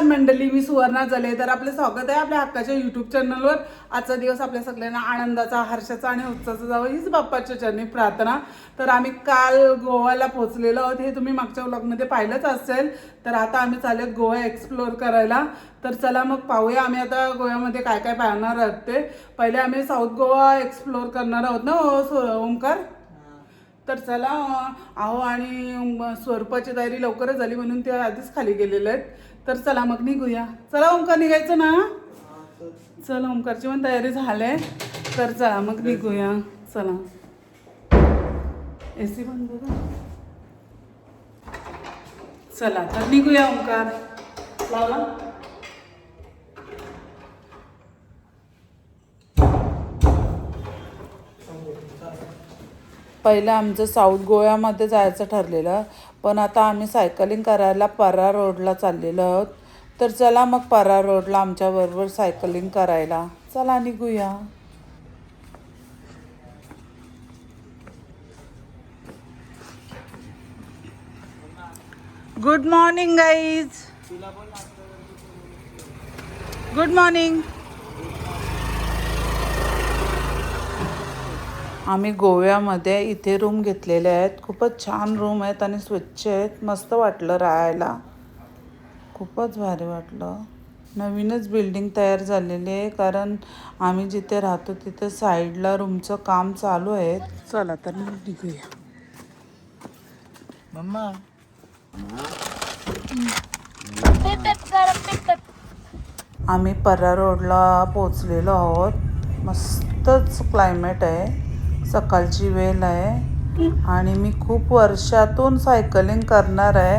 नमस्कार मंडळी, मी सुवर्णा जले. तर आपले स्वागत आहे आपल्या हक्काच्या यूट्यूब चॅनलवर. आजचा दिवस आपल्या सगळ्यांना आनंदाचा, हर्षाचा आणि उत्साहाचा जावं हीच बाप्पाच्या चरणी प्रार्थना. तर आम्ही काल गोव्याला पोहोचलेलो आहोत, हे तुम्ही मागच्या व्लॉगमध्ये पाहिलंच असेल. तर आता आम्ही चालत गोवा एक्सप्लोअर करायला. तर चला मग पाहूया आम्ही आता गोव्यामध्ये काय काय पाहणार आहोत ते. पहिले आम्ही साऊथ गोवा एक्सप्लोअर करणार आहोत ना ओमकार. तर चला अहो, आणि स्वरूपाची तयारी लवकरच झाली म्हणून ते आधीच खाली गेलेले आहेत. तर चला मग निघूया. चला ओमकार, निघायचं ना. चला ओमकारची पण तयारी झाली. तर चला मग निघूया. चला AC बंद कर. चला तर निघूया ओमकार. लावला. पहिलं आमचं साऊथ गोव्यामध्ये जायचं ठरलेलं, पण आता आम्ही सायकलिंग करायला परार रोडला चाललेलो आहोत. तर चला मग परार रोडला आमच्याबरोबर सायकलिंग करायला. चला निघूया. Good morning guys. Good morning. आम्ही गोव्यामध्ये इथे रूम घेतलेले आहेत. खूपच छान रूम आहेत आणि स्वच्छ आहेत. मस्त वाटलं राहायला, खूपच भारी वाटलं. नवीनच बिल्डिंग तयार झालेली आहे, कारण आम्ही जिथे राहतो तिथे साईडला रूमचं काम चालू आहे. चला तर निघूया. मम्मा आम्ही परार रोडला पोचलेलो आहोत. मस्तच क्लायमेट आहे, सकाळची वेळ आहे आणि मी खूप वर्षातून सायकलिंग करणार आहे,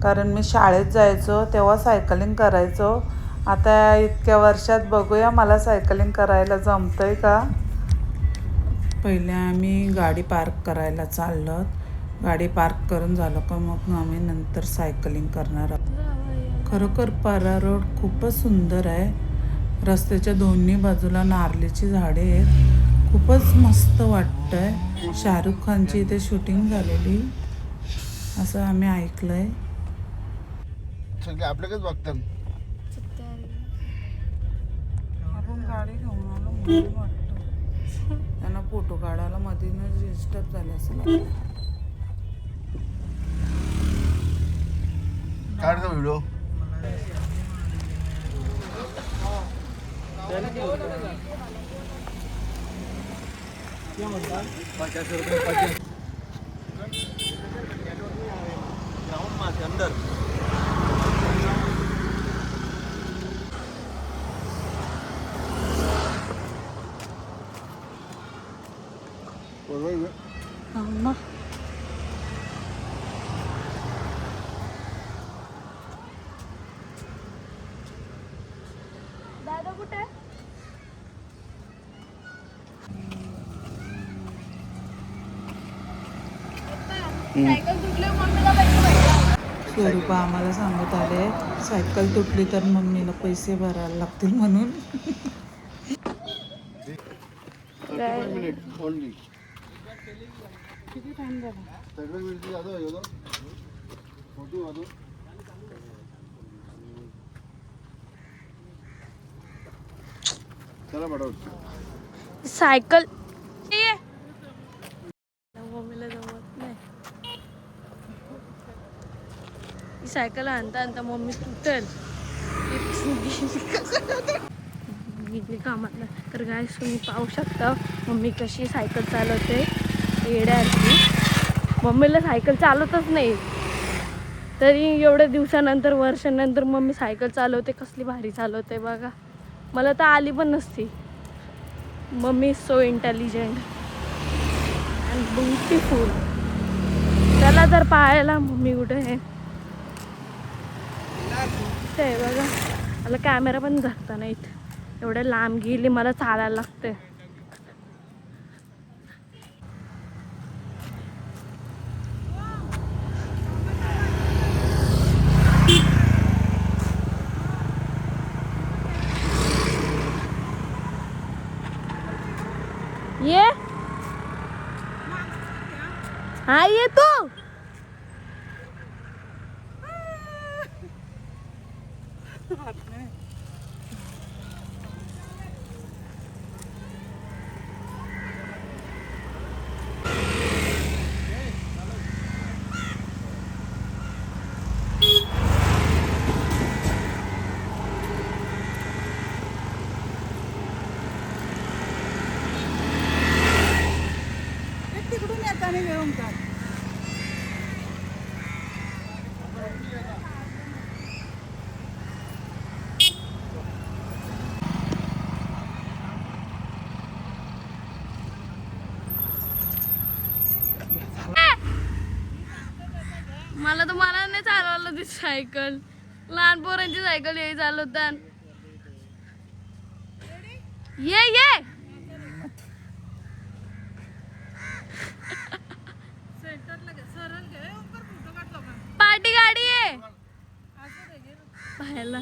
कारण मी शाळेत जायचो तेव्हा सायकलिंग करायचो. आता इतक्या वर्षात बघूया मला सायकलिंग करायला जमतंय का. पहिले आम्ही गाडी पार्क करायला चाललो. गाडी पार्क करून झालं का मग आम्ही नंतर सायकलिंग करणार आहोत. खरोखर परार रोड खूपच सुंदर आहे. रस्त्याच्या दोन्ही बाजूला नारळीची झाडे आहेत. खूपच मस्त वाटतंय. शाहरुख खानची इथे शूटिंग झालेली असं आम्ही ऐकलंय. आपल्याकडेच बघतात. आपण गाडी घेऊन आलो म्हणून वाटतं त्यांना फोटो काढायला मधीनच डिस्टर्ब झाले असं. काढतो व्हिडिओ. अंदर दादा कुठे आहे? सायकल तुटली, मम्मीला पैसे भरायला. स्वरूपा आम्हाला सांगत आले सायकल तुटली तर मम्मीला पैसे भरायला लागतील म्हणून. किती टाइम झाला? चला बडा सायकल मम्मीला जमत नाही. ही सायकल आणता आणता मम्मी तुटेल. गेली कामाला. तर गाईस तुम्ही पाहू शकता मम्मी कशी सायकल चालवते येड्यासारखी. मम्मीला सायकल चालवतच नाही, तरी एवढ्या दिवसानंतर वर्षानंतर मम्मी सायकल चालवते. कसली भारी चालवते बघा. मला तर आली पण नसती. Mummy is so intelligent and beautiful. चला तर पाहायला मम्मी कुठे आहे ते बघा. मला कॅमेरा पण धरता नाहीत, एवढ्या लांब गेली. मला चालायला लागते. ये हा ये तू. तिकडून येताना घेऊन का मला तर मला नाही चालवलं ती सायकल. लहान पोरांची सायकल हे चालवतात. ये ये पार्टी गाडी आहे पाहायला.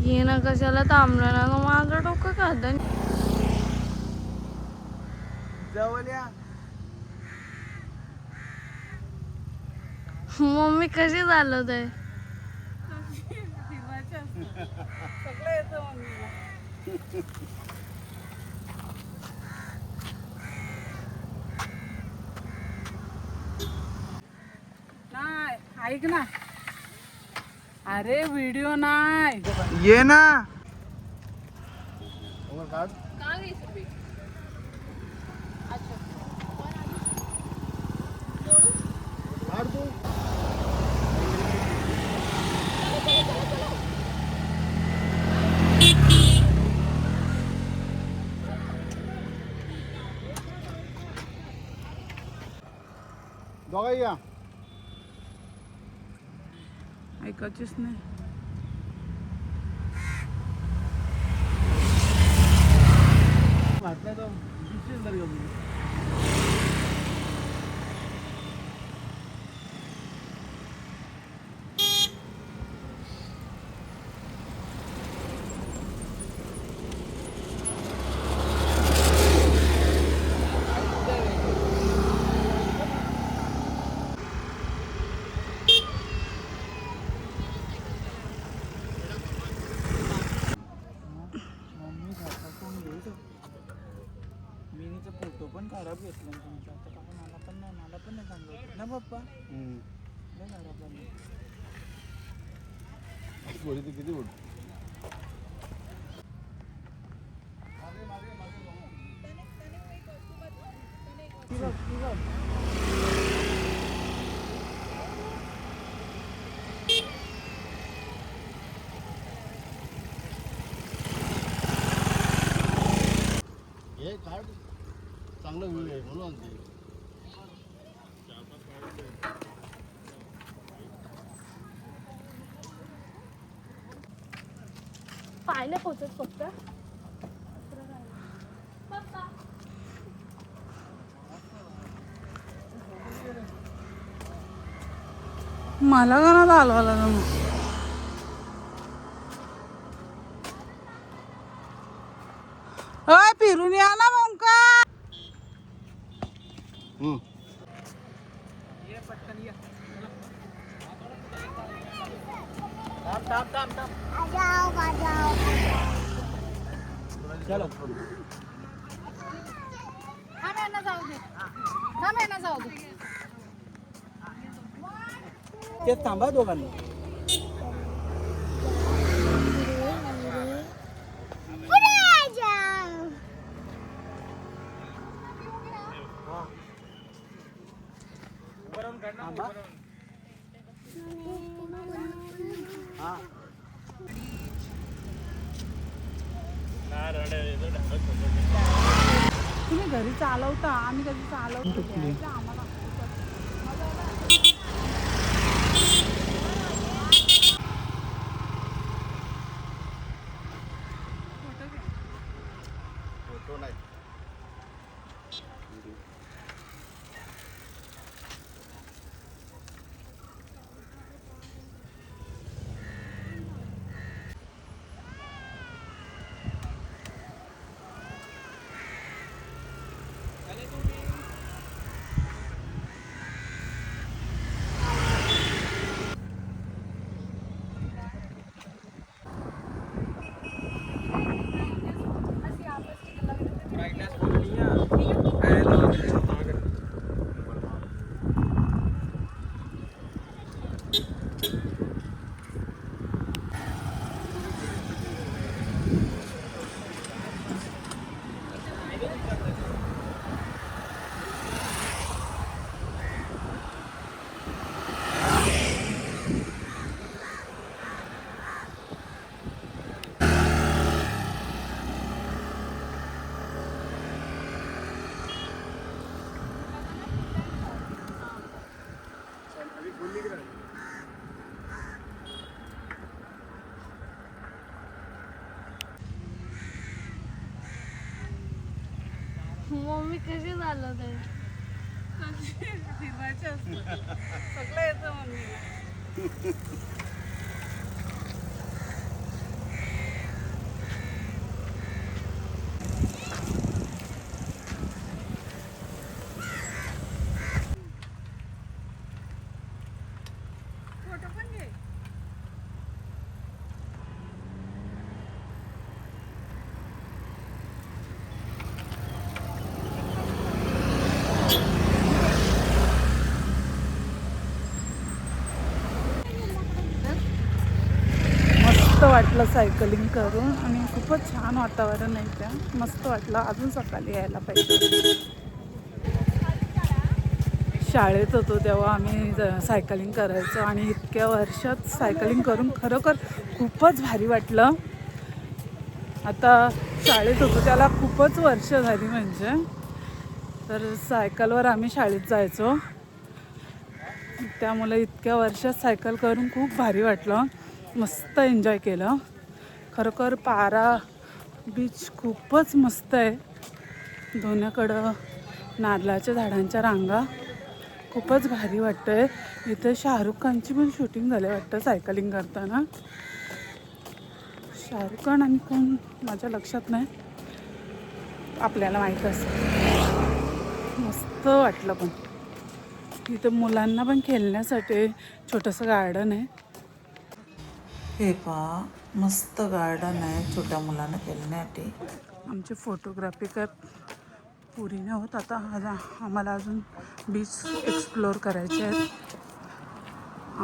ये ना कशाला थांबलं ना ग माझं डोकं खातं. मम्मी कशी चालवत आहे. नाही ऐक ना अरे व्हिडिओ नाही ये ना काढ काढ तू दोघाही या ऐकायचीच नाही. वाटलं तर दिसशील तरी का तुला? मिनीचा फोटो पण खराब घेतला तुमचा. आता बाबा मला पण नाही चांगलं होतं ना पप्पा. लय खराब झालं. बोली तर किती बोल हे काढ चांगलं व्ह्यू आहे म्हणून ते पाहिलं पोचत फक्त. मला का ना चालवायला मग अय फिरून या ना मग का ये पटकन ये. थांब चलो ते थांबा दोघांनी. तुम्ही घरी चालवता, आम्ही कधी चालवतो घ्यायचं आम्हाला. फोटो नाही. मम्मी कशी चालवते? सगळं येतं मम्मीला. मस्त वाटलं सायकलिंग करून आणि खूपच छान वातावरण आहे त्या. मस्त वाटलं. अजून सकाळी यायला पाहिजे. शाळेत होतो तेव्हा आम्ही सायकलिंग करायचो आणि इतक्या वर्षात सायकलिंग करून खरोखर खूपच भारी वाटलं. आता शाळेत होतो त्याला खूपच वर्ष झाली म्हणजे. तर सायकलवर आम्ही शाळेत जायचो. त्यामुळे इतक्या वर्षात सायकल करून खूप भारी वाटलं. मस्त एन्जॉय केलं. खरोखर पारा बीच खूपच मस्त आहे. दोन्हीकडं नारळाच्या झाडांच्या रांगा. खूपच भारी वाटतं आहे. इथे शाहरुख खानची पण शूटिंग झाली वाटतं सायकलिंग करताना. शाहरुख खान आणि कोण माझ्या लक्षात नाही, आपल्याला माहीत असतं. मस्त वाटलं. पण इथं मुलांना पण खेळण्यासाठी छोटंसं गार्डन आहे. हे पहा, मस्त गार्डन आहे छोट्या मुलांना खेळण्यासाठी. आमचे फोटोग्राफी काय पुरी नाही होत आता. आम्हाला अजून बीच एक्सप्लोअर करायचे आहेत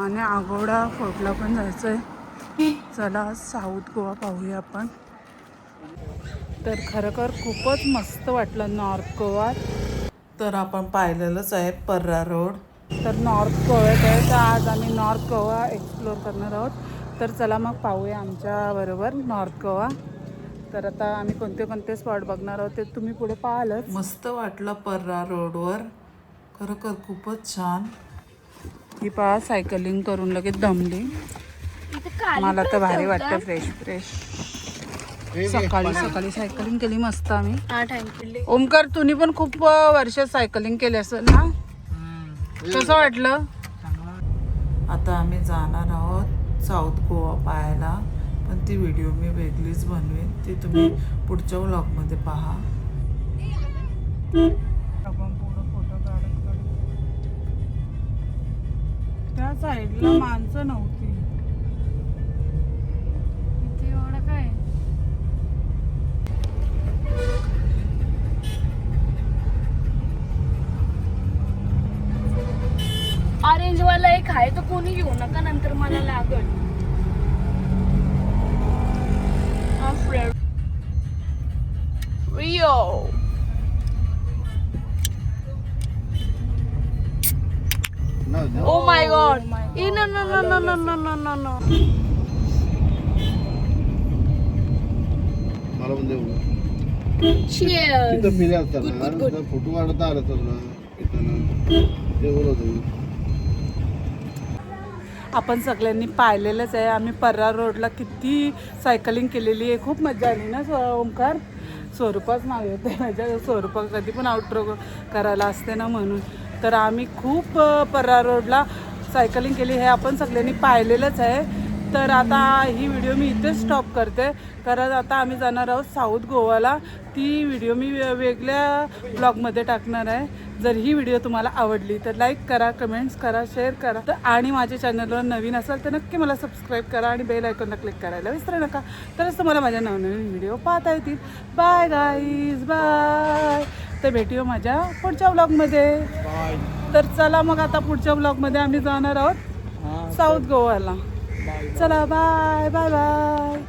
आणि आगोडा फोर्टला पण जायचं आहे. चला साऊथ गोवा पाहूया आपण. तर खरोखर खूपच मस्त वाटलं नॉर्थ गोवा. तर आपण पाहिलेलंच आहे पर्रा रोड. तर नॉर्थ गोव्यात आहे. तर आज आम्ही नॉर्थ गोवा एक्सप्लोअर करणार आहोत. तर चला मग पाहूया आमच्याबरोबर नॉर्थ गोवा. तर आता आम्ही कोणते कोणते स्पॉट बघणार आहोत ते तुम्ही पुढे पाहालच. मस्त वाटलं पर्रा रोडवर. खरोखर खूपच छान. ही पहा सायकलिंग करून लगेच दमली. मला तर भारी वाटतं. फ्रेश फ्रेश सकाळी सकाळी सायकलिंग केली मस्त आम्ही. हा, थँक्यू. ओमकार, तुम्ही पण खूप वर्ष सायकलिंग केली असेल ना? कसं वाटलं? आता आम्ही जाणार आहोत साऊथ गोवा पाहायला. पण ती व्हिडिओ मी वेगळीच बनवेन. ती तुम्ही पुढच्या व्लॉगमध्ये पहा. आपण पुढं फोटो काढत त्या साईडला माणसं नव्हती. इथे एवढं काय? ऑरेंज वाला एक आहे तो कोणी घेऊ नका, नंतर मला लागल. रिओ ना oh my god no no no no no no no no no मला पण देऊ Cheers. तिथं फिरे असताना फोटो काढता आलं तुला ते बोलत आपण सगळ्यांनी पाहिलेलंच आहे. आम्ही पर्रा रोडला किती सायकलिंग केलेली आहे. खूप मजा आली ना ओंकार. स्वरूपाच नाव येते माझ्या. स्वरूपा कधी पण आउटरो करायला असते ना म्हणून. तर आम्ही खूप पर्रा रोडला सायकलिंग केली हे आपण सगळ्यांनी पाहिलेलंच आहे. तर आता ही व्हिडिओ मी इथेच स्टॉप करते. कारण आता आम्ही जाणार आहोत साऊथ गोवाला. ती व्हिडिओ मी वेगळ्या ब्लॉगमध्ये टाकणार आहे. जर ही व्हिडिओ तुम्हाला आवडली तर लाईक करा, कमेंट्स करा, शेअर करा. तर आणि माझ्या चॅनलवर नवीन असाल तर नक्की मला सबस्क्राईब करा आणि बेल आयकॉनला क्लिक करायला विसरू नका. तरच तुम्हाला माझ्या नवनवीन व्हिडिओ पाहता येतील. Bye guys, bye. तर भेटूया माझ्या पुढच्या ब्लॉगमध्ये. तर चला मग आता पुढच्या ब्लॉगमध्ये आम्ही जाणार आहोत साऊथ गोवाला. चला बाय बाय बाय.